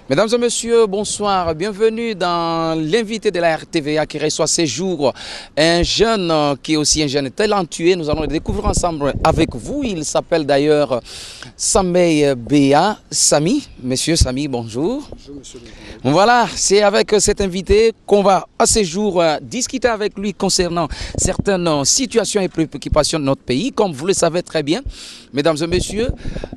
Mesdames et messieurs, bonsoir. Bienvenue dans l'invité de la RTVA qui reçoit ces jours un jeune qui est aussi un jeune talentueux. Nous allons le découvrir ensemble avec vous. Il s'appelle d'ailleurs Sambey Béa. Sami. Monsieur Sami, bonjour. Bonjour, monsieur le journaliste. Voilà, c'est avec cet invité qu'on va à ces jours discuter avec lui concernant certaines situations et préoccupations de notre pays. Comme vous le savez très bien, mesdames et messieurs,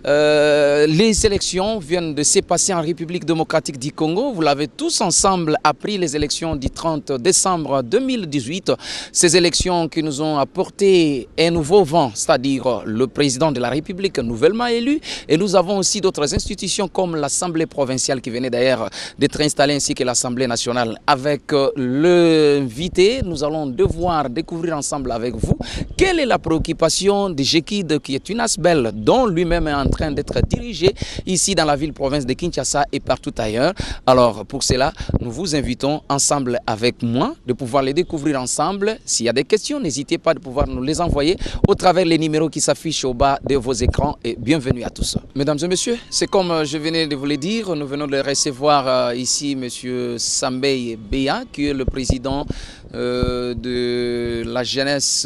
les élections viennent de se passer en République démocratique du Congo. Vous l'avez tous ensemble appris, les élections du 30 décembre 2018. Ces élections qui nous ont apporté un nouveau vent, c'est-à-dire le président de la République nouvellement élu. Et nous avons aussi d'autres institutions comme l'Assemblée provinciale qui venait d'ailleurs d'être installée ainsi que l'Assemblée nationale. Avec l'invité, nous allons devoir découvrir ensemble avec vous quelle est la préoccupation de Jekid qui est une ASBEL dont lui-même est en train d'être dirigé ici dans la ville-province de Kinshasa et partout ailleurs. Alors pour cela, nous vous invitons ensemble avec moi de pouvoir les découvrir ensemble. S'il y a des questions, n'hésitez pas de pouvoir nous les envoyer au travers les numéros qui s'affichent au bas de vos écrans et bienvenue à tous. Mesdames et messieurs, c'est comme je venais de vous le dire, nous venons de recevoir ici monsieur Sambey Béa qui est le président de la jeunesse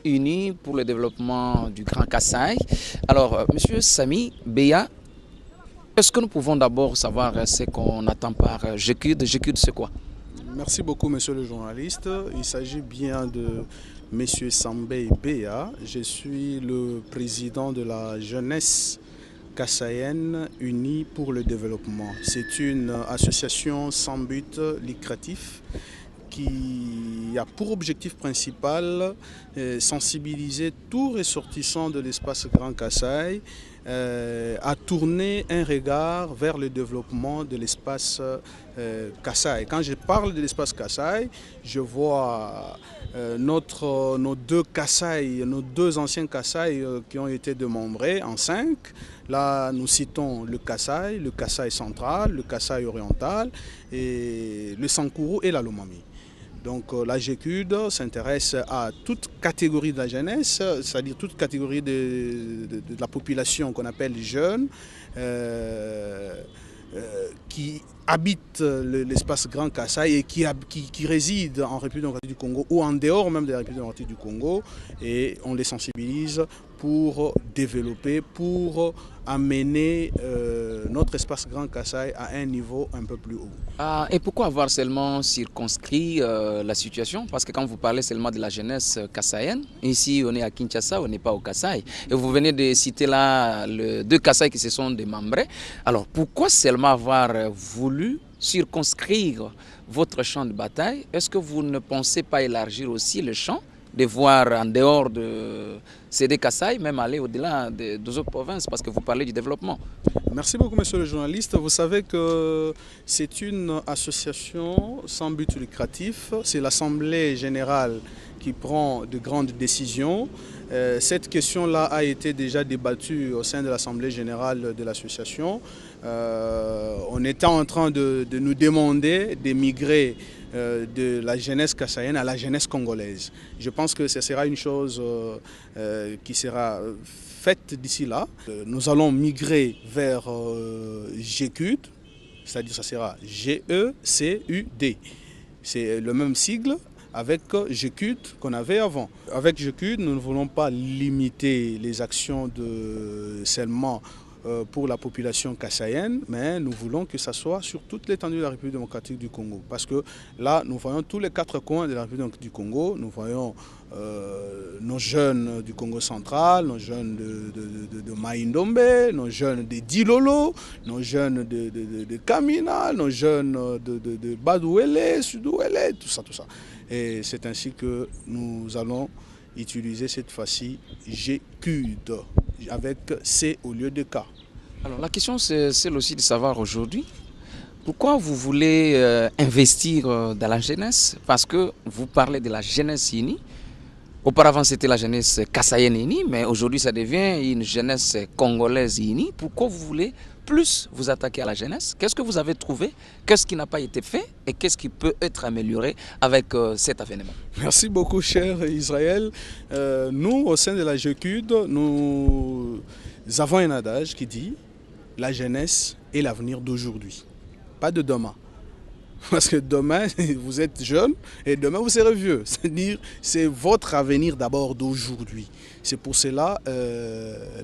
unie pour le développement du Grand Kasaï. Alors, monsieur Sami Béa, est-ce que nous pouvons d'abord savoir ce qu'on attend par Jekid? Jekid, c'est quoi? Merci beaucoup, monsieur le journaliste. Il s'agit bien de monsieur Sambey Béa. Je suis le président de la jeunesse kassaïenne unie pour le développement. C'est une association sans but lucratif qui a pour objectif principal sensibiliser tout ressortissant de l'espace Grand Kasaï à tourner un regard vers le développement de l'espace Kasaï. Quand je parle de l'espace Kasaï, je vois nos deux Kasaï, nos deux anciens Kasaï qui ont été démembrés en 5. Là, nous citons le Kasaï central, le Kasaï oriental, et le Sankuru et la Lomami. Donc la Jekid s'intéresse à toute catégorie de la jeunesse, c'est-à-dire toute catégorie de la population qu'on appelle jeunes, qui habitent l'espace Grand Kasaï et qui résident en République démocratique du Congo ou en dehors même de la République démocratique du Congo. Et on les sensibilise pour développer, pour amener notre espace Grand Kasaï à un niveau un peu plus haut. Et pourquoi avoir seulement circonscrit la situation? Parce que quand vous parlez seulement de la jeunesse kassaïenne, ici on est à Kinshasa, on n'est pas au Kasaï. Et vous venez de citer là les deux Kasaï qui se sont démembrés. Alors pourquoi seulement avoir voulu circonscrire votre champ de bataille? Est-ce que vous ne pensez pas élargir aussi le champ, de voir en dehors de ces deux Kasaï, même aller au-delà des autres provinces, parce que vous parlez du développement? Merci beaucoup, monsieur le journaliste. Vous savez que c'est une association sans but lucratif. C'est l'Assemblée générale qui prend de grandes décisions. Cette question-là a été déjà débattue au sein de l'Assemblée générale de l'association. On était en train de nous demander d'émigrer de la jeunesse kassaïenne à la jeunesse congolaise. Je pense que ce sera une chose qui sera faite d'ici là. Nous allons migrer vers Jekid, c'est-à-dire ça sera G-E-C-U-D. C'est le même sigle avec Jekid qu'on avait avant. Avec Jekid, nous ne voulons pas limiter les actions seulement pour la population kassaïenne, mais nous voulons que ça soit sur toute l'étendue de la République démocratique du Congo. Parce que là, nous voyons tous les 4 coins de la République démocratique du Congo. Nous voyons nos jeunes du Congo central, nos jeunes de Maïndombe, nos jeunes de Dilolo, nos jeunes de Kamina, nos jeunes de Badouélé, Sudouélé, tout ça, tout ça. Et c'est ainsi que nous allons utiliser cette fois-ci Jekid avec C au lieu de K. Alors la question c'est celle aussi de savoir aujourd'hui pourquoi vous voulez investir dans la jeunesse, parce que vous parlez de la jeunesse unie. Auparavant c'était la jeunesse kassaïenne unie, mais aujourd'hui ça devient une jeunesse congolaise unie. Pourquoi vous voulez plus vous attaquer à la jeunesse? Qu'est-ce que vous avez trouvé? Qu'est-ce qui n'a pas été fait? Et qu'est-ce qui peut être amélioré avec cet événement? Merci beaucoup, cher Israël. Nous, au sein de la Jekid, nous avons un adage qui dit « La jeunesse est l'avenir d'aujourd'hui ». pas de demain. Parce que demain, vous êtes jeune et demain, vous serez vieux. C'est-à-dire, c'est votre avenir d'abord d'aujourd'hui. C'est pour cela,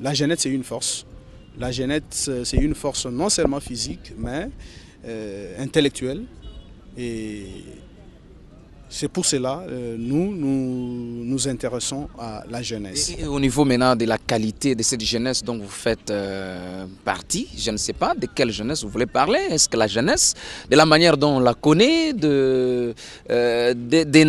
la jeunesse, c'est une force. La jeunesse, c'est une force non seulement physique, mais intellectuelle. Et c'est pour cela nous intéressons à la jeunesse. Et au niveau maintenant de la qualité de cette jeunesse dont vous faites partie, je ne sais pas de quelle jeunesse vous voulez parler. Est-ce que la jeunesse, de la manière dont on la connaît, d'un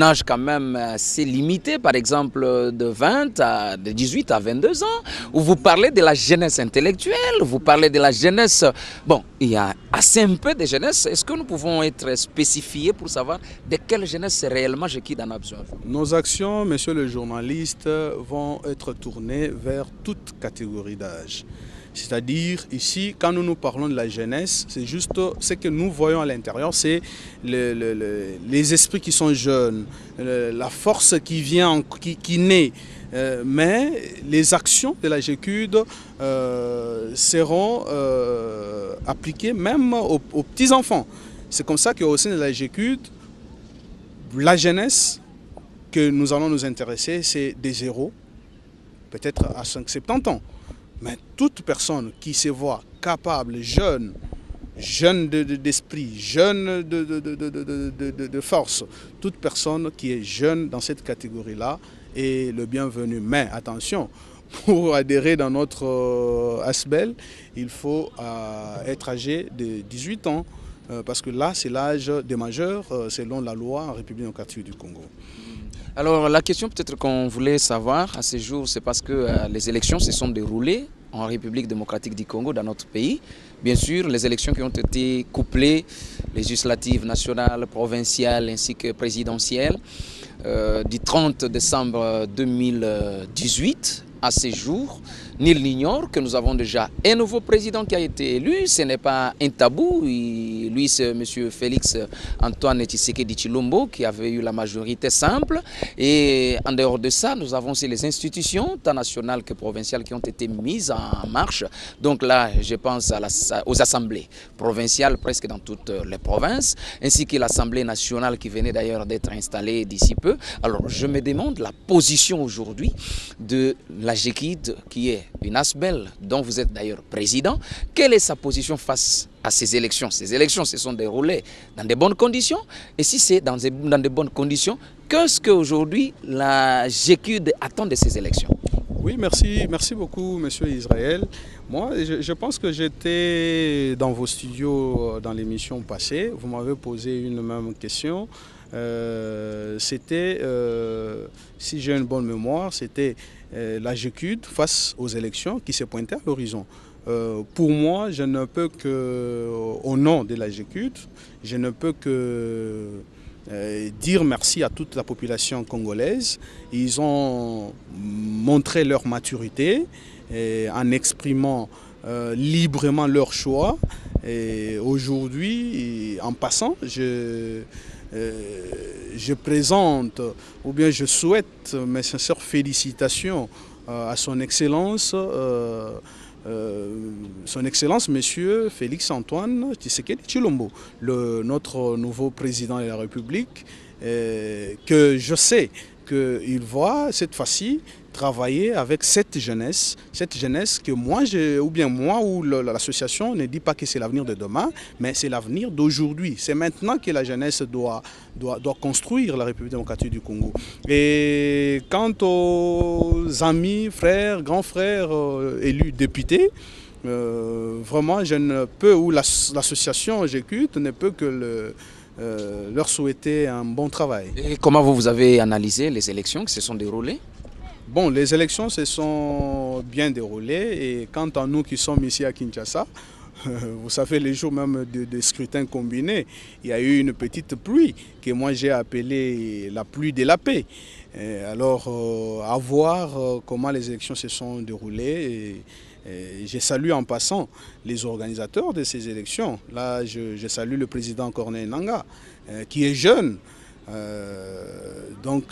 âge quand même assez limité, par exemple de 18 à 22 ans, ou vous parlez de la jeunesse intellectuelle, vous parlez de la jeunesse... Bon, il y a assez un peu de jeunesse. Est-ce que nous pouvons être spécifiés pour savoir de quelle jeunesse réellement Jekid en a besoin? Nos actions, monsieur le journaliste, vont être tournées vers toute catégorie d'âge. C'est-à-dire, ici, quand nous parlons de la jeunesse, c'est juste ce que nous voyons à l'intérieur, c'est les esprits qui sont jeunes, la force qui vient, qui naît. Mais les actions de la GECUD seront appliquées même aux petits-enfants. C'est comme ça qu'au sein de la GECUD, la jeunesse que nous allons nous intéresser, c'est des 0, peut-être à 5-70 ans. Mais toute personne qui se voit capable, jeune d'esprit, jeune de force, toute personne qui est jeune dans cette catégorie-là est le bienvenu. Mais attention, pour adhérer dans notre ASBEL, il faut être âgé de 18 ans. Parce que là, c'est l'âge des majeurs selon la loi en République démocratique du Congo. Alors, la question peut-être qu'on voulait savoir à ce jour, c'est parce que les élections se sont déroulées en République démocratique du Congo, dans notre pays. Bien sûr, les élections qui ont été couplées, législatives, nationales, provinciales ainsi que présidentielles, du 30 décembre 2018 à ce jour. Nul n'ignore que nous avons déjà un nouveau président qui a été élu. Ce n'est pas un tabou. Lui, c'est M. Félix Antoine Tshisekedi Tshilombo qui avait eu la majorité simple. Et en dehors de ça, nous avons aussi les institutions, tant nationales que provinciales, qui ont été mises en marche. Donc là, je pense aux assemblées provinciales presque dans toutes les provinces, ainsi que l'Assemblée nationale qui venait d'ailleurs d'être installée d'ici peu. Alors, je me demande la position aujourd'hui de la GECID, qui est une ASBEL dont vous êtes d'ailleurs président. Quelle est sa position face à ces élections? Ces élections se sont déroulées dans de bonnes conditions. Et si c'est dans de bonnes conditions, qu'est-ce qu'aujourd'hui la GECUD attend de ces élections? Oui, merci beaucoup, monsieur Israël. Moi, je pense que j'étais dans vos studios dans l'émission passée. Vous m'avez posé une même question. C'était, si j'ai une bonne mémoire, c'était la GECUD face aux élections qui se pointaient à l'horizon. Pour moi, je ne peux que, au nom de la GECUD, je ne peux que dire merci à toute la population congolaise. Ils ont montré leur maturité en exprimant librement leur choix. Et aujourd'hui, en passant, je présente, ou bien je souhaite mes sincères félicitations à son Excellence, Monsieur Félix Antoine Tshisekedi Tshilombo, notre nouveau président de la République, que je sais qu'il va cette fois-ci travailler avec cette jeunesse que moi ou l'association ne dit pas que c'est l'avenir de demain, mais c'est l'avenir d'aujourd'hui. C'est maintenant que la jeunesse doit construire la République démocratique du Congo. Et quant aux amis, frères, grands frères élus députés, vraiment je ne peux, ou l'association GECUD ne peut que leur souhaiter un bon travail. Et comment vous avez analysé les élections qui se sont déroulées? Bon, les élections se sont bien déroulées et quant à nous qui sommes ici à Kinshasa, vous savez, les jours même de scrutin combiné, il y a eu une petite pluie que moi j'ai appelée la pluie de la paix. Alors, à voir comment les élections se sont déroulées. Et je salue en passant les organisateurs de ces élections. Là, je salue le président Corneille Nangaa, qui est jeune. Donc,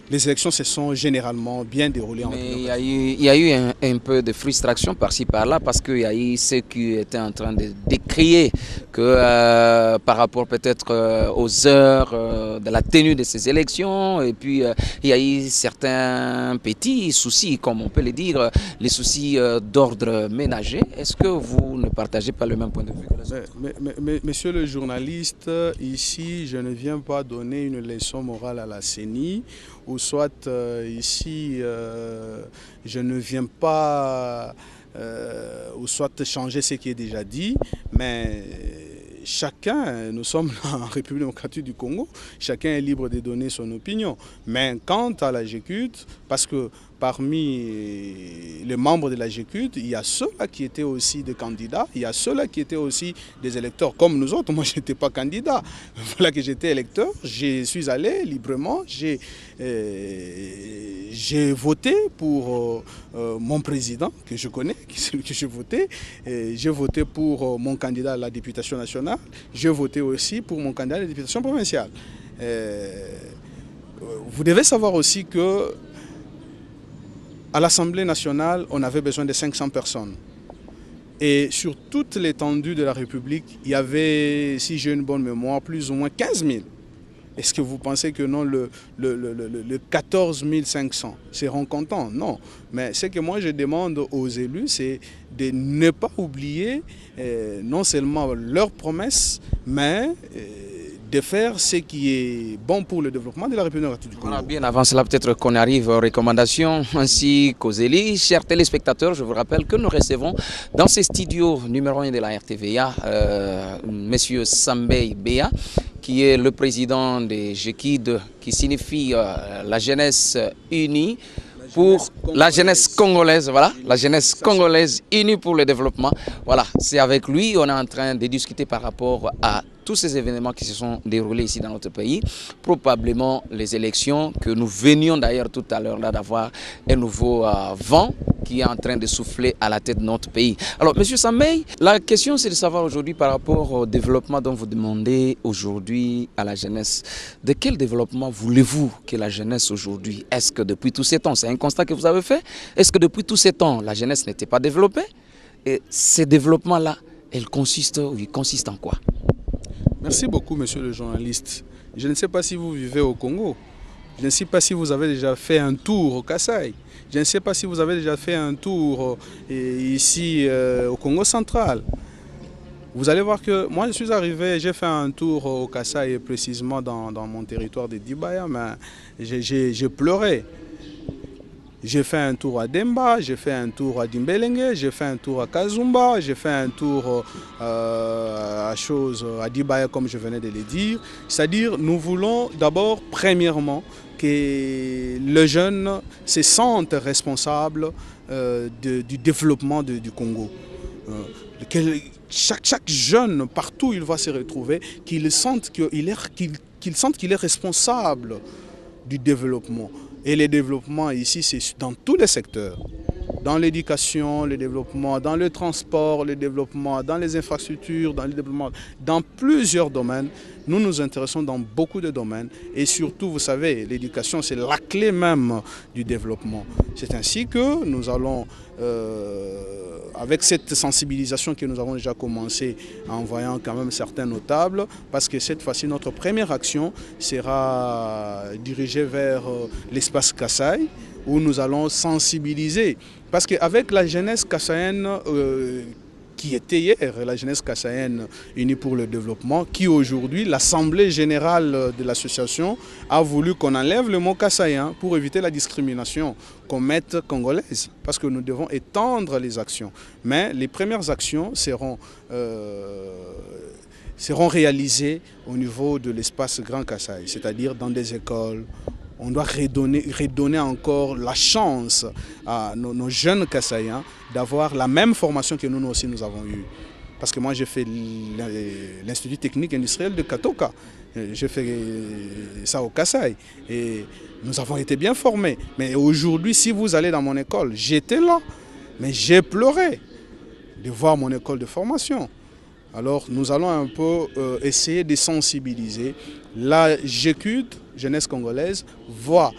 les élections se sont généralement bien déroulées en Mais République. il y a eu un peu de frustration par-ci par-là parce qu'il y a eu ceux qui étaient en train de décrier que par rapport peut-être aux heures de la tenue de ces élections, et puis il y a eu certains petits soucis, comme on peut le dire, les soucis d'ordre ménager. Est-ce que vous ne partagez pas le même point de vue que les autres? Monsieur le journaliste, ici, je ne viens pas donner une leçon morale à la CENI, ou soit ici, je ne viens pas, ou soit changer ce qui est déjà dit, mais chacun, nous sommes en République démocratique du Congo, chacun est libre de donner son opinion. Mais quant à la GECUT, parce que parmi les membres de la GECUT, il y a ceux-là qui étaient aussi des candidats, il y a ceux-là qui étaient aussi des électeurs, comme nous autres. Moi, je n'étais pas candidat. Voilà que j'étais électeur, je suis allé librement, j'ai voté pour mon président, que je connais, celui que j'ai voté. J'ai voté pour mon candidat à la députation nationale, j'ai voté aussi pour mon candidat à la députation provinciale. Vous devez savoir aussi que à l'Assemblée nationale, on avait besoin de 500 personnes. Et sur toute l'étendue de la République, il y avait, si j'ai une bonne mémoire, plus ou moins 15 000. Est-ce que vous pensez que non, le 14 500 seront contents? Non. Mais ce que moi je demande aux élus, c'est de ne pas oublier non seulement leurs promesses, mais de faire ce qui est bon pour le développement de la République démocratique du Congo. Voilà, bien avant cela, peut-être qu'on arrive aux recommandations ainsi qu'aux élus. Chers téléspectateurs, je vous rappelle que nous recevons dans ces studios numéro 1 de la RTVA, M. Sambey Béa, qui est le président des GECID, qui signifie la jeunesse unie pour la jeunesse congolaise, voilà, la jeunesse congolaise unie pour le développement. Voilà, c'est avec lui on est en train de discuter par rapport à tous ces événements qui se sont déroulés ici dans notre pays, probablement les élections que nous venions d'ailleurs tout à l'heure là d'avoir un nouveau vent qui est en train de souffler à la tête de notre pays. Alors, Monsieur Sambey, la question c'est de savoir aujourd'hui par rapport au développement dont vous demandez aujourd'hui à la jeunesse, de quel développement voulez-vous que la jeunesse aujourd'hui? Est-ce que depuis tous ces temps, c'est un constat que vous avez fait, est-ce que depuis tous ces temps, la jeunesse n'était pas développée? Et ces développements-là, il consiste en quoi? Merci beaucoup, monsieur le journaliste. Je ne sais pas si vous vivez au Congo. Je ne sais pas si vous avez déjà fait un tour au Kasaï. Je ne sais pas si vous avez déjà fait un tour ici au Congo central. Vous allez voir que moi je suis arrivé, j'ai fait un tour au Kasaï, précisément dans mon territoire de Dibaya, mais j'ai pleuré. J'ai fait un tour à Demba, j'ai fait un tour à Dimbelenge, j'ai fait un tour à Kazumba, j'ai fait un tour à Dibaya comme je venais de le dire. C'est-à-dire nous voulons d'abord, premièrement, que les jeunes se sentent responsables du développement du Congo. Chaque jeune, partout où il va se retrouver, qu'il sente qu'il est responsable du développement. Et le développement ici, c'est dans tous les secteurs. Dans l'éducation, le développement, dans le transport, le développement, dans les infrastructures, dans le développement, dans plusieurs domaines. Nous nous intéressons dans beaucoup de domaines. Et surtout, vous savez, l'éducation, c'est la clé même du développement. C'est ainsi que nous allons, avec cette sensibilisation que nous avons déjà commencé en voyant quand même certains notables, parce que cette fois-ci, notre première action sera dirigée vers l'espace Kasaï, où nous allons sensibiliser. Parce qu'avec la jeunesse kassaïenne qui était hier, la jeunesse kassaïenne unie pour le développement, qui aujourd'hui, l'Assemblée générale de l'association a voulu qu'on enlève le mot kassaïen pour éviter la discrimination qu'on mette congolaise. Parce que nous devons étendre les actions. Mais les premières actions seront réalisées au niveau de l'espace Grand Kasaï, c'est-à-dire dans des écoles. On doit redonner encore la chance à nos jeunes Kassaïens d'avoir la même formation que nous aussi nous avons eue. Parce que moi j'ai fait l'Institut technique industriel de Katoka. J'ai fait ça au Kasaï. Et nous avons été bien formés. Mais aujourd'hui, si vous allez dans mon école, j'étais là. Mais j'ai pleuré de voir mon école de formation. Alors nous allons un peu essayer de sensibiliser. La GECUD, jeunesse congolaise, voit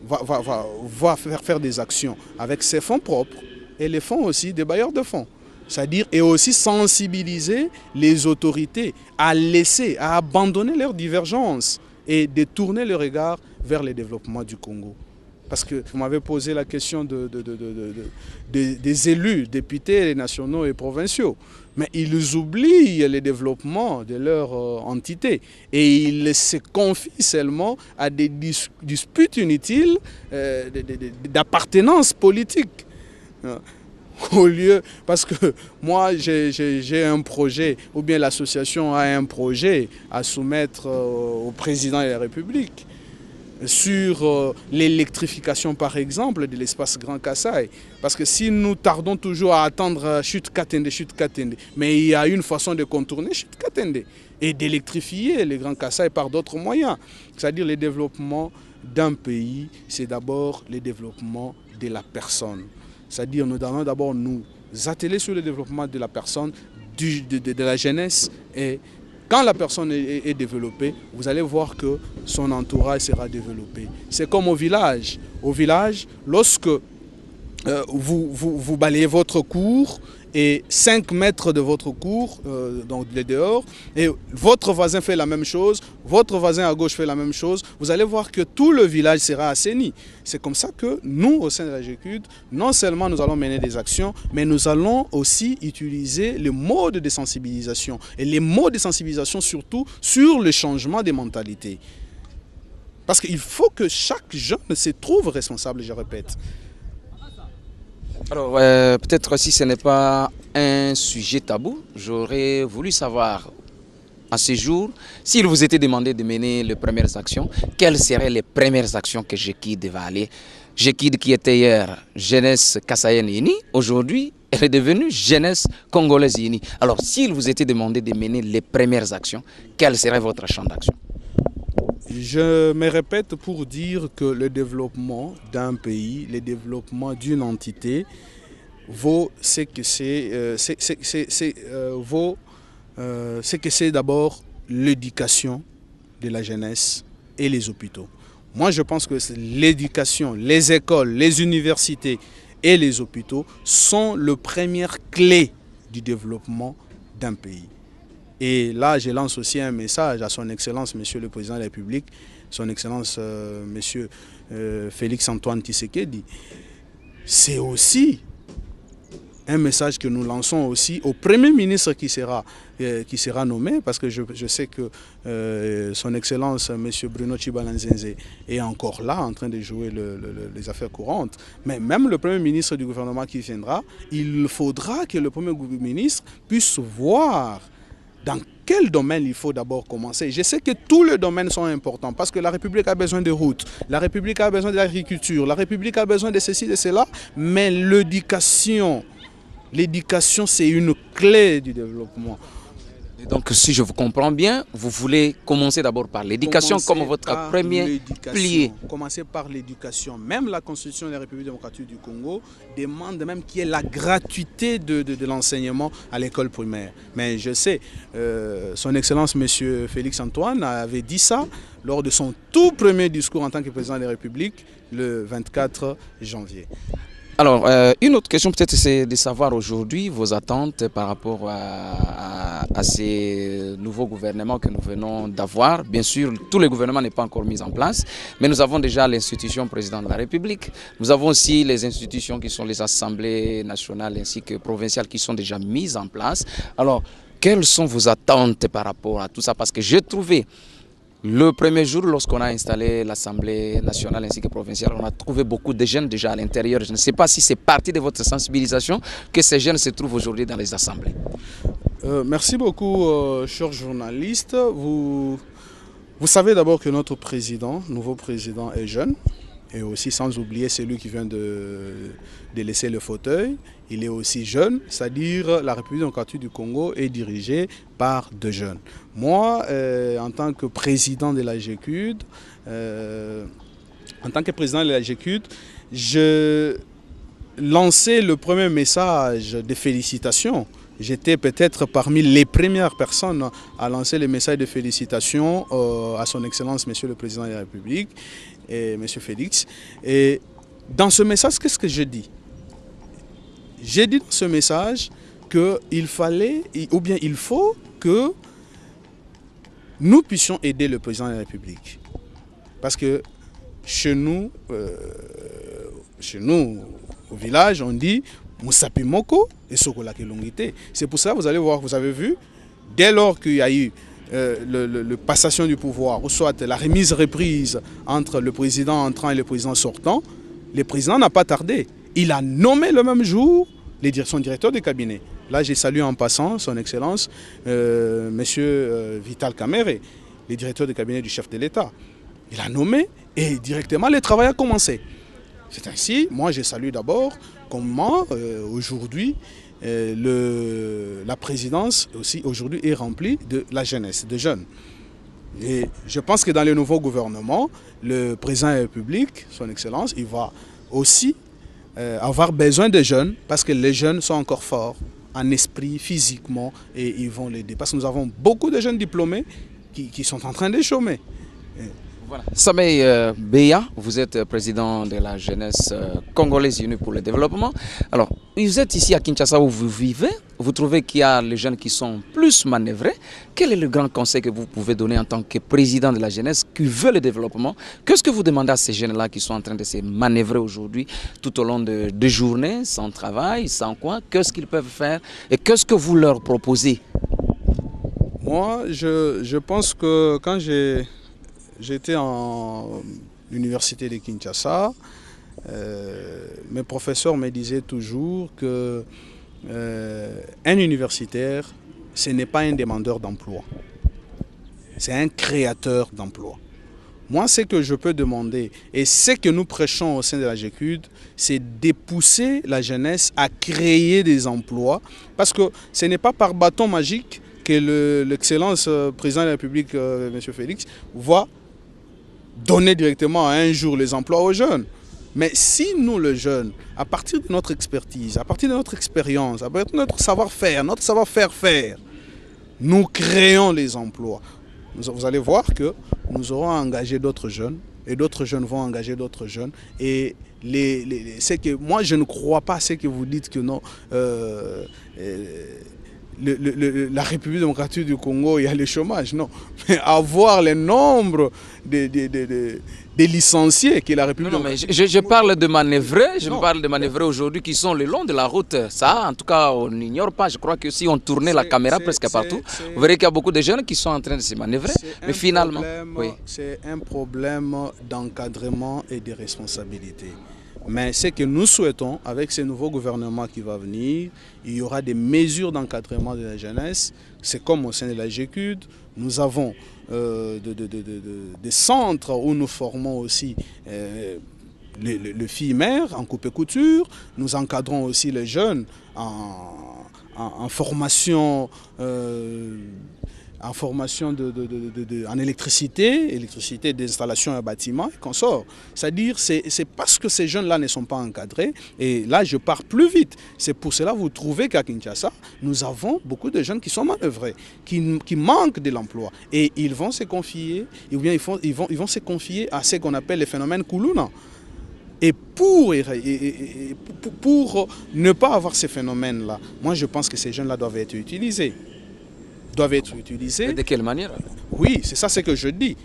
va faire des actions avec ses fonds propres et les fonds aussi des bailleurs de fonds. C'est-à-dire, et aussi sensibiliser les autorités à laisser, à abandonner leurs divergences et de tourner le regard vers le développement du Congo. Parce que vous m'avez posé la question des élus, députés nationaux et provinciaux. Mais ils oublient le développement de leur entité et ils se confient seulement à des disputes inutiles d'appartenance politique. Au lieu, parce que moi j'ai un projet, ou bien l'association a un projet à soumettre au président de la République sur l'électrification par exemple de l'espace Grand Kassai. Parce que si nous tardons toujours à attendre Chute Katende, mais il y a une façon de contourner Chute Katende et d'électrifier le Grand Kassai par d'autres moyens. C'est-à-dire le développement d'un pays, c'est d'abord le développement de la personne. C'est-à-dire nous devons d'abord nous atteler sur le développement de la personne, de la jeunesse. Et quand la personne est développée, vous allez voir que son entourage sera développé. C'est comme au village. Au village, lorsque vous balayez votre cour et 5 mètres de votre cour, donc les dehors, et votre voisin fait la même chose, votre voisin à gauche fait la même chose, vous allez voir que tout le village sera assaini. C'est comme ça que nous, au sein de la GECUD, non seulement nous allons mener des actions, mais nous allons aussi utiliser les modes de sensibilisation. Et les modes de sensibilisation surtout sur le changement des mentalités. Parce qu'il faut que chaque jeune se trouve responsable, je répète. Alors, peut-être si ce n'est pas un sujet tabou, j'aurais voulu savoir à ce jour, s'il vous était demandé de mener les premières actions, quelles seraient les premières actions que GECID va aller? GECID qui était hier Jeunesse Kassaïenne Unie, aujourd'hui elle est devenue Jeunesse Congolaise Unie. Alors, s'il vous était demandé de mener les premières actions, quel serait votre champ d'action? Je me répète pour dire que le développement d'un pays, le développement d'une entité vaut ce que c'est d'abord l'éducation de la jeunesse et les hôpitaux. Moi, je pense que l'éducation, les écoles, les universités et les hôpitaux sont les premières clés du développement d'un pays. Et là, je lance aussi un message à son Excellence, Monsieur le Président de la République, son Excellence, Monsieur Félix Antoine Tshisekedi. C'est aussi un message que nous lançons aussi au Premier ministre qui sera nommé, parce que je sais que son Excellence, Monsieur Bruno Chibalanzenze, est encore là en train de jouer les affaires courantes. Mais même le Premier ministre du gouvernement qui viendra, il faudra que le Premier ministre puisse voir dans quel domaine il faut d'abord commencer. Je sais que tous les domaines sont importants parce que la République a besoin de routes, la République a besoin de l'agriculture, la République a besoin de ceci, de cela, mais l'éducation, c'est une clé du développement. Et donc, si je vous comprends bien, vous voulez commencer d'abord par l'éducation comme votre premier pilier. Commencer par l'éducation. Même la Constitution de la République démocratique du Congo demande même qu'il y ait la gratuité de l'enseignement à l'école primaire. Mais je sais, son Excellence, M. Félix Antoine, avait dit ça lors de son tout premier discours en tant que président de la République, le 24 janvier. Alors, une autre question peut-être, c'est de savoir aujourd'hui vos attentes par rapport à ces nouveaux gouvernements que nous venons d'avoir. Bien sûr, tout le gouvernement n'est pas encore mis en place, mais nous avons déjà l'institution président de la République. Nous avons aussi les institutions qui sont les assemblées nationales ainsi que provinciales qui sont déjà mises en place. Alors, quelles sont vos attentes par rapport à tout ça? Parce que j'ai trouvé le premier jour, lorsqu'on a installé l'Assemblée nationale ainsi que provinciale, on a trouvé beaucoup de jeunes déjà à l'intérieur. Je ne sais pas si c'est partie de votre sensibilisation que ces jeunes se trouvent aujourd'hui dans les assemblées. Merci beaucoup, chers journalistes. Vous savez d'abord que notre nouveau président est jeune. Et aussi sans oublier celui qui vient de laisser le fauteuil. Il est aussi jeune, c'est-à-dire la République démocratique du Congo est dirigée par deux jeunes. Moi, en tant que président de la GECUD, je lançais le premier message de félicitations j'étais peut-être parmi les premières personnes à lancer les messages de félicitations à son Excellence, Monsieur le Président de la République, et Monsieur Félix. Et dans ce message, qu'est-ce que je dis? J'ai dit dans ce message qu'il fallait, ou bien il faut que nous puissions aider le Président de la République. Parce que chez nous au village, on dit Moussapi Moko et Sokola Kelongite. C'est pour ça, vous allez voir, vous avez vu, dès lors qu'il y a eu le passation du pouvoir, ou soit la remise-reprise entre le président entrant et le président sortant, le président n'a pas tardé. Il a nommé le même jour son directeur de cabinet. Là, j'ai salué en passant son Excellence, Monsieur Vital Kamerhe, le directeur de cabinet du chef de l'État. Il a nommé et directement le travail a commencé. C'est ainsi, moi je salue d'abord comment aujourd'hui la présidence aussi aujourd'hui est remplie de la jeunesse, de jeunes. Et je pense que dans le nouveau gouvernement, le président de la République, son Excellence, il va aussi avoir besoin de jeunes parce que les jeunes sont encore forts en esprit, physiquement, et ils vont l'aider. Parce que nous avons beaucoup de jeunes diplômés qui sont en train de chômer. Voilà. Sameh Beya, vous êtes président de la jeunesse congolaise unie pour le développement. Alors, vous êtes ici à Kinshasa où vous vivez. Vous trouvez qu'il y a les jeunes qui sont plus manœuvrés. Quel est le grand conseil que vous pouvez donner en tant que président de la jeunesse qui veut le développement? Qu'est-ce que vous demandez à ces jeunes-là qui sont en train de se manœuvrer aujourd'hui tout au long de journées, sans travail, sans quoi? Qu'est-ce qu'ils peuvent faire et qu'est-ce que vous leur proposez? Moi, je pense que quand j'étais en l'université de Kinshasa, mes professeurs me disaient toujours que un universitaire, ce n'est pas un demandeur d'emploi, c'est un créateur d'emploi. Moi, ce que je peux demander, et ce que nous prêchons au sein de la GECUD, c'est de pousser la jeunesse à créer des emplois, parce que ce n'est pas par bâton magique que l'excellence président de la République, M. Félix, va donner directement à un jour les emplois aux jeunes. Mais si nous, les jeunes, à partir de notre expertise, à partir de notre expérience, à partir de notre savoir-faire, notre savoir-faire, nous créons les emplois, vous allez voir que nous aurons engagé d'autres jeunes, et d'autres jeunes vont engager d'autres jeunes. Et c'est que moi, je ne crois pas à ce que vous dites que non. La République démocratique du Congo, il y a le chômage, non. Mais avoir le nombre de licenciés que la République... Non, mais je parle de manœuvrer, parle de manœuvrer aujourd'hui qui sont le long de la route. Ça, en tout cas, on n'ignore pas. Je crois que si on tournait la caméra presque partout, vous verrez qu'il y a beaucoup de jeunes qui sont en train de se manœuvrer. Mais finalement... Oui. C'est un problème d'encadrement et de responsabilité. Mais ce que nous souhaitons, avec ce nouveau gouvernement qui va venir, il y aura des mesures d'encadrement de la jeunesse. C'est comme au sein de la GECUD, nous avons des centres où nous formons aussi les filles mères en coupe et couture. Nous encadrons aussi les jeunes en formation en électricité d'installation et bâtiment et consorts. C'est-à-dire, c'est parce que ces jeunes-là ne sont pas encadrés, et là je pars plus vite. C'est pour cela que vous trouvez qu'à Kinshasa, nous avons beaucoup de jeunes qui sont manœuvrés, qui manquent de l'emploi. Et ils vont se confier, ou bien ils vont se confier à ce qu'on appelle les phénomènes Kuluna. Et pour ne pas avoir ces phénomènes-là, moi je pense que ces jeunes-là doivent être utilisés. Et de quelle manière? Oui, c'est ça ce que je dis.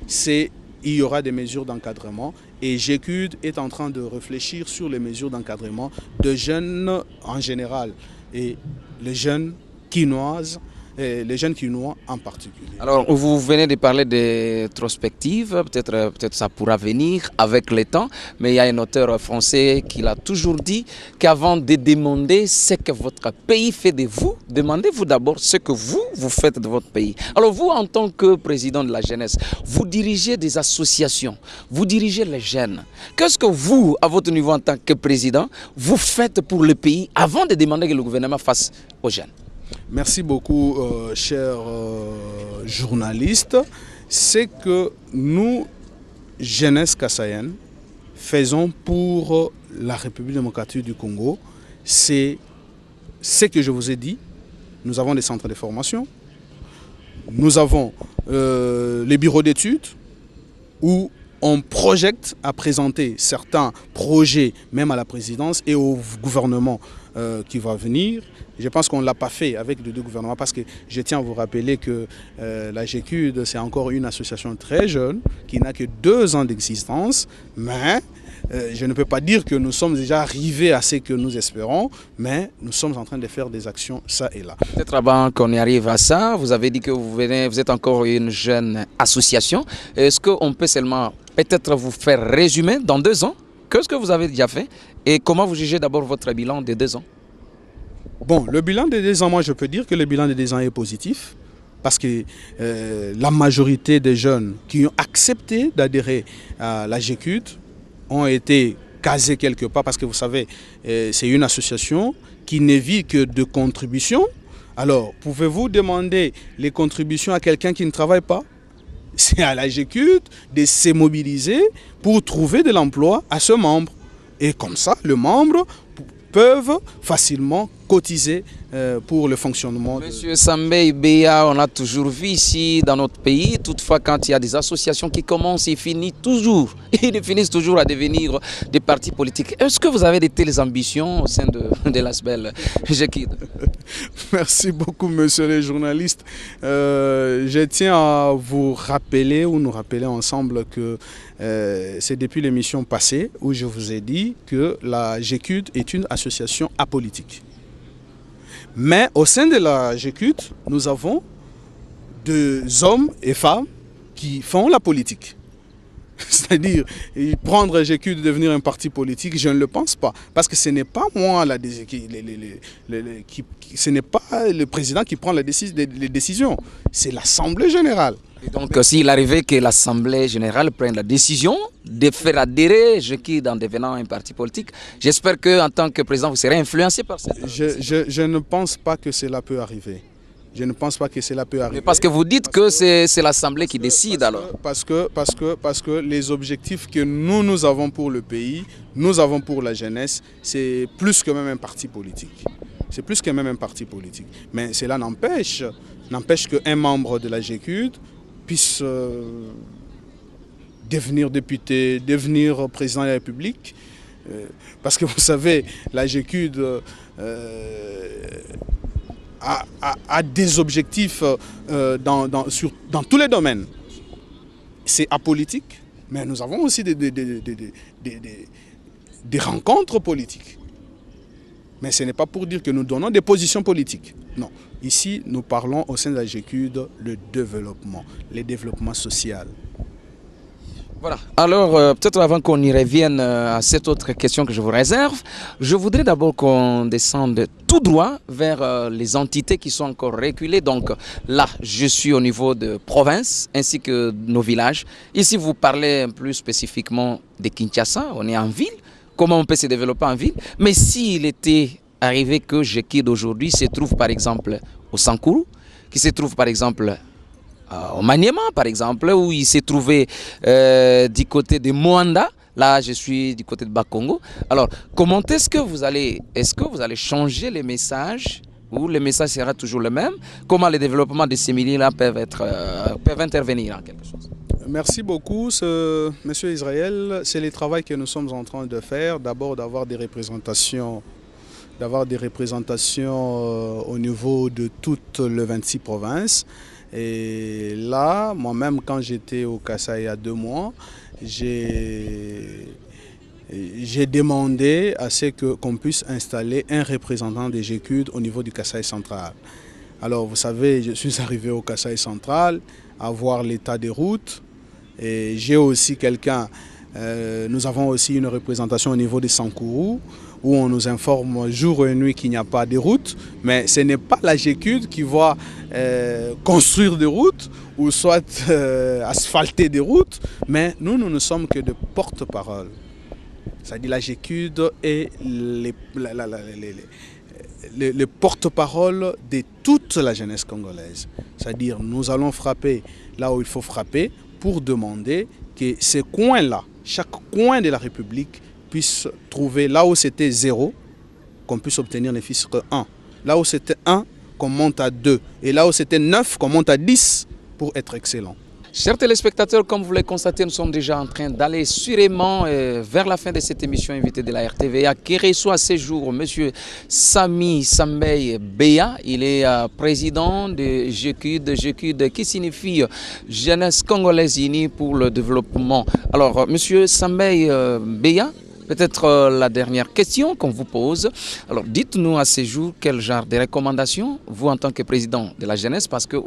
Il y aura des mesures d'encadrement, et GECUD est en train de réfléchir sur les mesures d'encadrement de jeunes en général et les jeunes quinoises, et les jeunes quinois en particulier. Alors, vous venez de parler de prospective, peut-être ça pourra venir avec le temps, mais il y a un auteur français qui l'a toujours dit qu'avant de demander ce que votre pays fait de vous, demandez-vous d'abord ce que vous faites de votre pays. Alors vous, en tant que président de la jeunesse, vous dirigez des associations, vous dirigez les jeunes. Qu'est-ce que vous, à votre niveau en tant que président, vous faites pour le pays avant de demander que le gouvernement fasse aux jeunes? Merci beaucoup, cher journaliste. C'est que nous, jeunesse kassaïenne, faisons pour la République démocratique du Congo, c'est ce que je vous ai dit, nous avons des centres de formation, nous avons les bureaux d'études où on projette à présenter certains projets, même à la présidence et au gouvernement qui va venir. Je pense qu'on ne l'a pas fait avec les deux gouvernements parce que je tiens à vous rappeler que la GECUD, c'est encore une association très jeune qui n'a que 2 ans d'existence, mais je ne peux pas dire que nous sommes déjà arrivés à ce que nous espérons, mais nous sommes en train de faire des actions ça et là. Peut-être avant qu'on y arrive à ça, vous avez dit que vous êtes encore une jeune association. Est-ce qu'on peut seulement peut-être vous faire résumer dans 2 ans qu'est-ce que vous avez déjà fait et comment vous jugez d'abord votre bilan de 2 ans? Bon, le bilan de 2 ans, moi je peux dire que le bilan de 2 ans est positif parce que la majorité des jeunes qui ont accepté d'adhérer à la GECUD ont été casés quelque part parce que vous savez, c'est une association qui ne vit que de contributions. Alors, pouvez-vous demander les contributions à quelqu'un qui ne travaille pas? C'est à la GECUD de se mobiliser pour trouver de l'emploi à ce membre. Et comme ça, les membres peuvent facilement cotiser pour le fonctionnement. Monsieur Sambé Béa, on a toujours vu ici dans notre pays, toutefois quand il y a des associations qui commencent, ils finissent toujours à devenir des partis politiques. Est-ce que vous avez de telles ambitions au sein de l'ASBEL GECUD? Merci beaucoup, monsieur le journaliste. Je tiens à vous rappeler, ou nous rappeler ensemble que c'est depuis l'émission passée où je vous ai dit que la GECUD est une association apolitique. Mais au sein de la GECUD, nous avons des hommes et femmes qui font la politique. C'est-à-dire, prendre GECUD, devenir un parti politique, je ne le pense pas. Parce que ce n'est pas moi, ce n'est pas le président qui prend les décisions, c'est l'Assemblée générale. Et donc, s'il arrivait que l'Assemblée générale prenne la décision de faire adhérer GECUD en devenant un parti politique, j'espère qu'en tant que président, vous serez influencé par cette décision. Je ne pense pas que cela peut arriver. Je ne pense pas que cela peut arriver. Mais parce que vous dites que c'est l'Assemblée qui décide alors. Parce que les objectifs que nous avons pour le pays, nous avons pour la jeunesse, c'est plus que même un parti politique. C'est plus que même un parti politique. Mais cela n'empêche qu'un membre de la GECUD puisse devenir député, devenir président de la République. Parce que vous savez, la GECUD a des objectifs dans tous les domaines. C'est apolitique, mais nous avons aussi des rencontres politiques. Mais ce n'est pas pour dire que nous donnons des positions politiques. Non. Ici, nous parlons au sein de la GECUD le développement social. Voilà. Alors, peut-être avant qu'on y revienne à cette autre question que je vous réserve, je voudrais d'abord qu'on descende tout droit vers les entités qui sont encore reculées. Donc là, je suis au niveau de province ainsi que nos villages. Ici, vous parlez plus spécifiquement de Kinshasa, on est en ville. Comment on peut se développer en ville? Mais s'il était arrivé que GECUD aujourd'hui se trouve par exemple au Sankuru, qui se trouve par exemple au Maniema, par exemple, où il s'est trouvé du côté de Moanda. Là, je suis du côté de Bakongo. Alors, comment est-ce que vous allez changer les messages ou le message sera toujours le même? Comment les développements de ces milieux-là peuvent intervenir en quelque chose? Merci beaucoup, Monsieur Israël. C'est le travail que nous sommes en train de faire. D'abord, d'avoir des représentations au niveau de toutes les 26 provinces. Et là, moi-même, quand j'étais au Kasaï il y a 2 mois, j'ai demandé à ce qu'on puisse installer un représentant des GECUD au niveau du Kasaï central. Alors, vous savez, je suis arrivé au Kasaï central à voir l'état des routes. Et j'ai aussi nous avons aussi une représentation au niveau des Sankuru, où on nous informe jour et nuit qu'il n'y a pas de route, mais ce n'est pas la GECUD qui va construire des routes ou soit asphalter des routes, mais nous ne sommes que de porte-parole. C'est-à-dire la GECUD est le porte-parole de toute la jeunesse congolaise. C'est-à-dire nous allons frapper là où il faut frapper pour demander que ces coins-là, chaque coin de la République, puisse trouver là où c'était 0, qu'on puisse obtenir ne fût-ce que 1. Là où c'était 1, qu'on monte à 2. Et là où c'était 9, qu'on monte à 10 pour être excellent. Chers téléspectateurs, comme vous le constatez, nous sommes déjà en train d'aller sûrement vers la fin de cette émission invitée de la RTVA qui reçoit ce jour M. Sami Sambey Beya. Il est président de GECUD qui signifie Jeunesse Congolaise Unie pour le Développement. Alors, M. Sambey Beya, peut-être la dernière question qu'on vous pose. Alors, dites-nous à ce jour quel genre de recommandations, vous en tant que président de la jeunesse, parce que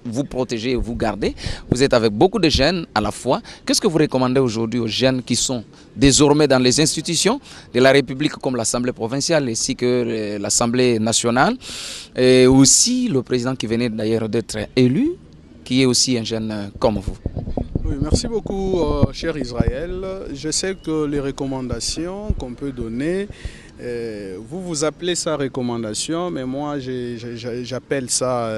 vous protégez et vous gardez. Vous êtes avec beaucoup de jeunes à la fois. Qu'est-ce que vous recommandez aujourd'hui aux jeunes qui sont désormais dans les institutions de la République comme l'Assemblée provinciale ainsi que l'Assemblée nationale et aussi le président qui venait d'ailleurs d'être élu, qui est aussi un jeune comme vous? Oui, merci beaucoup, cher Israël. Je sais que les recommandations qu'on peut donner, vous appelez ça recommandation, mais moi j'appelle ça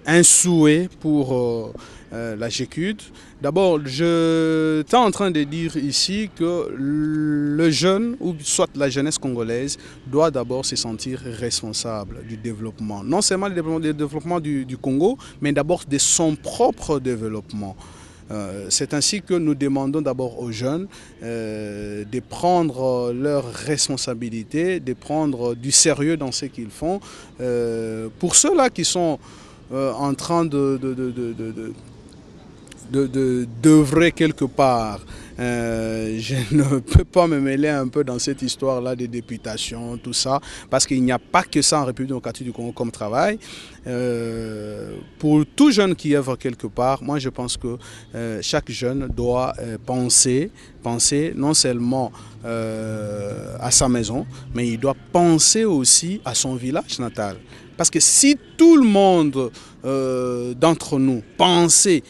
un souhait pour la GECUD. D'abord, je suis en train de dire ici que le jeune, ou soit la jeunesse congolaise, doit d'abord se sentir responsable du développement. Non seulement du développement du Congo, mais d'abord de son propre développement. C'est ainsi que nous demandons d'abord aux jeunes de prendre leurs responsabilités, de prendre du sérieux dans ce qu'ils font. Pour ceux-là qui sont en train d'œuvrer quelque part. Je ne peux pas me mêler un peu dans cette histoire-là de députation, tout ça, parce qu'il n'y a pas que ça en République démocratique du Congo comme travail. Pour tout jeune qui œuvre quelque part, moi je pense que chaque jeune doit penser non seulement à sa maison, mais il doit penser aussi à son village natal. Parce que si tout le monde d'entre nous pensait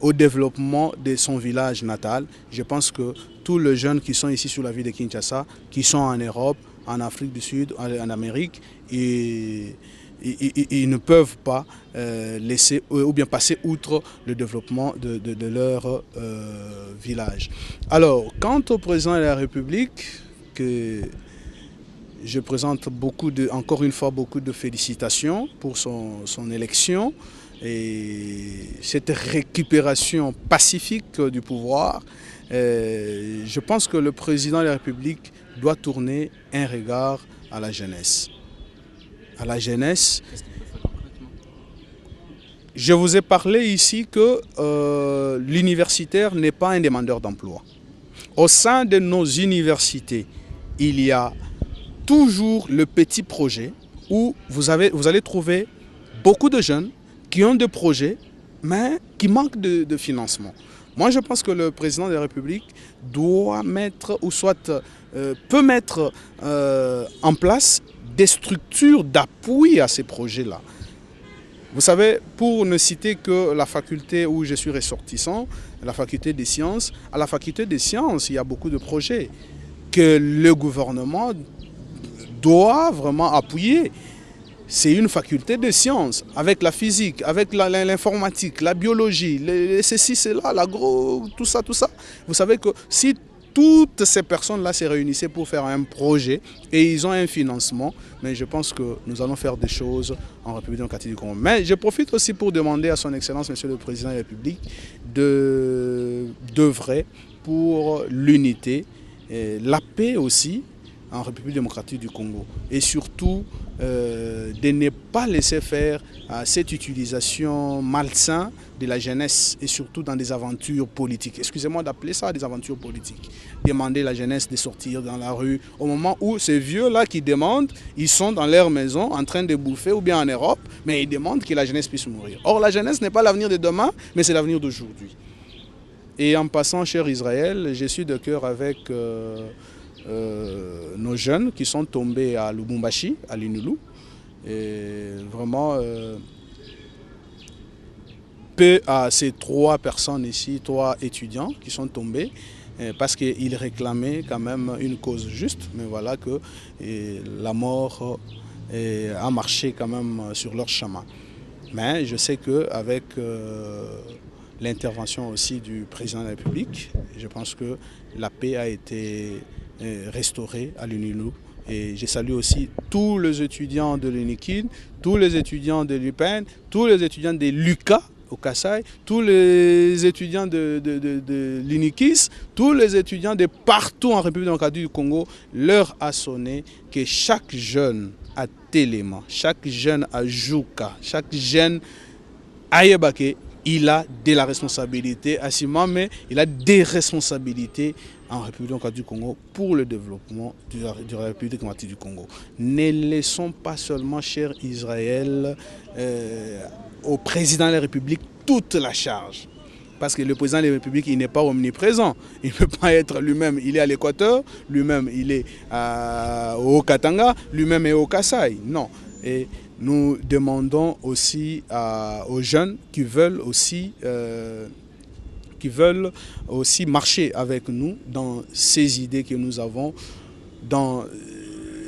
au développement de son village natal, je pense que tous les jeunes qui sont ici sur la ville de Kinshasa, qui sont en Europe, en Afrique du Sud, en Amérique, ils ne peuvent pas laisser ou bien passer outre le développement de leur village. Alors, quant au président de la République, que je présente encore une fois beaucoup de félicitations pour son élection et cette récupération pacifique du pouvoir. Je pense que le président de la République doit tourner un regard à la jeunesse. À la jeunesse. Je vous ai parlé ici que l'universitaire n'est pas un demandeur d'emploi. Au sein de nos universités, il y a toujours le petit projet où vous allez trouver beaucoup de jeunes qui ont des projets, mais qui manquent de financement. Moi, je pense que le président de la République doit mettre, ou soit peut mettre en place des structures d'appui à ces projets-là. Vous savez, pour ne citer que la faculté où je suis ressortissant, la faculté des sciences, à la faculté des sciences, il y a beaucoup de projets que le gouvernement doit vraiment appuyer. C'est une faculté de sciences, avec la physique, avec l'informatique, la biologie, ceci, cela, l'agro, tout ça. Vous savez que si toutes ces personnes-là se réunissaient pour faire un projet et ils ont un financement, mais je pense que nous allons faire des choses en République démocratique du Congo. Mais je profite aussi pour demander à son Excellence, Monsieur le Président de la République, d'œuvrer pour l'unité, la paix aussi, en République démocratique du Congo. Et surtout, de ne pas laisser faire cette utilisation malsaine de la jeunesse et surtout dans des aventures politiques. Excusez-moi d'appeler ça des aventures politiques. Demander à la jeunesse de sortir dans la rue au moment où ces vieux-là qui demandent, ils sont dans leur maison en train de bouffer ou bien en Europe, mais ils demandent que la jeunesse puisse mourir. Or, la jeunesse n'est pas l'avenir de demain, mais c'est l'avenir d'aujourd'hui. Et en passant, cher Israël, je suis de cœur avec nos jeunes qui sont tombés à Lubumbashi, à Linulu. Et vraiment, peu à ces 3 personnes ici, 3 étudiants qui sont tombés, parce qu'ils réclamaient quand même une cause juste, mais voilà que la mort a marché quand même sur leur chemin. Mais je sais qu'avec l'intervention aussi du président de la République, je pense que la paix a été restaurée à l'UNILU Et je salue aussi tous les étudiants de l'UNIKID, tous les étudiants de l'UPEN, tous les étudiants de l'UCA au Kasaï, tous les étudiants de l'UNIKIS, tous les étudiants de partout en République démocratique du Congo. L'heure a sonné que chaque jeune à Téléma, chaque jeune à Jouka, chaque jeune à Yebake, il a de la responsabilité à Sima, mais il a des responsabilités en République démocratique du Congo pour le développement de la République démocratique du Congo. Ne laissons pas seulement, cher Israël, au président de la République toute la charge. Parce que le président de la République, il n'est pas omniprésent. Il ne peut pas être lui-même, il est à l'Équateur, lui-même il est au Katanga, lui-même est au Kasaï. Non. Et nous demandons aussi aux jeunes qui veulent aussi marcher avec nous dans ces idées que nous avons, dans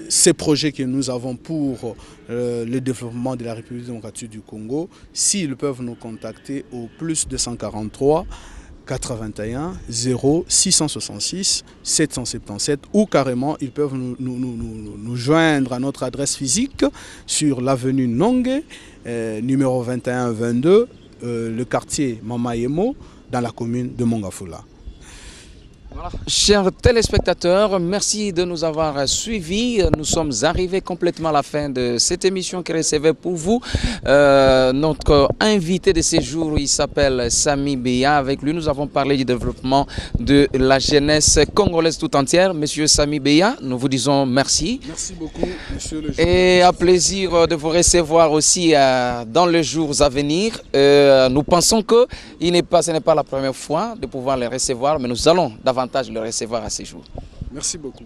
ces projets que nous avons pour le développement de la République démocratique du Congo, s'ils peuvent nous contacter au plus 243 81 0 666 777 ou carrément ils peuvent nous joindre à notre adresse physique sur l'avenue Nongue, numéro 21-22, le quartier Mamayemo, dans la commune de Mongafula. Voilà. Chers téléspectateurs, merci de nous avoir suivis. Nous sommes arrivés complètement à la fin de cette émission qui recevait pour vous notre invité de séjour. Il s'appelle Sami Beya. Avec lui, nous avons parlé du développement de la jeunesse congolaise tout entière. Monsieur Sami Beya, nous vous disons merci. Merci beaucoup, monsieur le journaliste. Et à plaisir de vous recevoir aussi dans les jours à venir. Nous pensons que ce n'est pas la première fois de pouvoir les recevoir, mais nous allons davantage le recevoir à ces jours. Merci beaucoup.